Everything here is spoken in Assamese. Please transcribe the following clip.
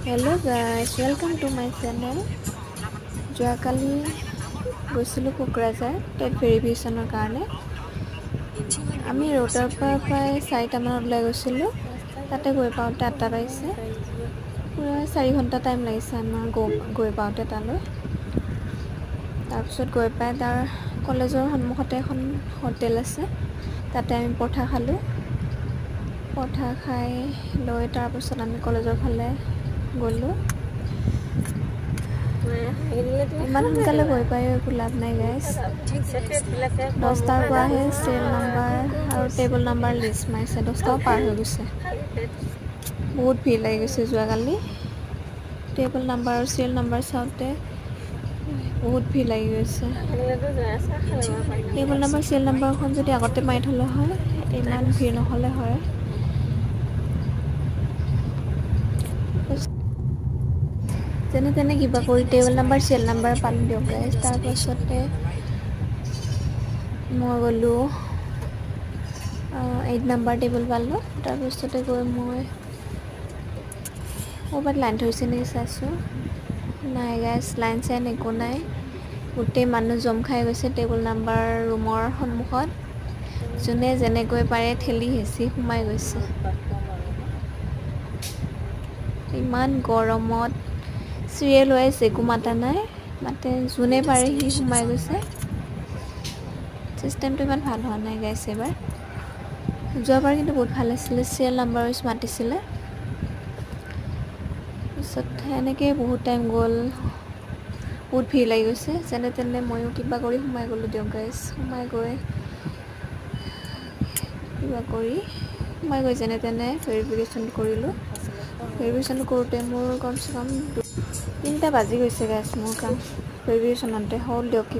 Hello guys, welcome to my channel. যোৱাকালি গৈছিলোঁ কোকৰাঝাৰ টেট ভেৰিফিকেশ্যনৰ কাৰণে। আমি ৰোডৰ পৰা প্ৰায় 4টামানত ওলাই গৈছিলোঁ। তাতে গৈ পাওঁতে 8টা পাইছে। পুৰা 4 ঘণ্টা টাইম লাগিছে আমাৰ গৈ পাওঁতে তালৈ। তাৰপিছত গৈ পাই তাৰ কলেজৰ সন্মুখতে এখন হোটেল আছে। তাতে আমি পৰঠা খালোঁ। পৰঠা খাই লৈ তাৰপিছত আমি কলেজৰ ফালে গ'লোঁ। ইমান সোনকালে গৈ পাই একো লাভ নাই গাইজ। 10টাৰ পৰাহে চিৰিয়েল নাম্বাৰ আৰু টেবুল নাম্বাৰ লিষ্ট মাৰিছে। 10টাও পাৰ হৈ গৈছে। বহুত ভিৰ লাগি গৈছে যোৱাকালি। টেবুল নাম্বাৰ আৰু চিৰিয়েল নাম্বাৰ চাওঁতে বহুত ভিৰ লাগি গৈছে। টেবুল নাম্বাৰ চিৰিয়েল নাম্বাৰখন যদি আগতে মাৰি থ'লে হয় ইমান ভিৰ নহ'লে হয়। যেনে তেনে কিবা কৰি টেবুল নাম্বাৰ চিৰিয়েল নাম্বাৰ পালোঁ দিয়ক গাইজ। তাৰপাছতে মই গ'লোঁ 8 নাম্বাৰ টেবুল পালোঁ। তাৰপিছতে গৈ মই ক'ৰবাত লাইন ধৰিছে নেকি চাইছোঁ। নাই গাইজ, লাইন চাইন একো নাই। গোটেই মানুহ জম খাই গৈছে টেবুল নাম্বাৰ ৰুমৰ সন্মুখত। যোনে যেনেকৈ পাৰে ঠেলি হেঁচি সোমাই গৈছে। ইমান গৰমত চিৰিয়েল ৱাইজ একো মাতা নাই, মাতে যোনে পাৰে সি সোমাই গৈছে। চিষ্টেমটো ইমান ভাল হোৱা নাই গাইজ এইবাৰ। যোৱাবাৰ কিন্তু বহুত ভাল আছিলে, চিৰিয়েল নাম্বাৰ ৱাইজ মাতিছিলে। তাৰপিছত এনেকৈ বহুত টাইম গ'ল, বহুত ভিৰ লাগি গৈছে। যেনে তেনে ময়ো কিবা কৰি সোমাই গ'লোঁ দিয়ক গাইজ। সোমাই গৈ যেনে তেনে ভেৰিফিকেশ্যন কৰিলোঁ। ভেৰিফিকেশ্যন কৰোঁতে মোৰ কমচে কম 3টা বাজি গৈছে গাইজ মোৰ কাম ভেৰিফিকেশ্যনতে। হ'ল দিয়ক কিবা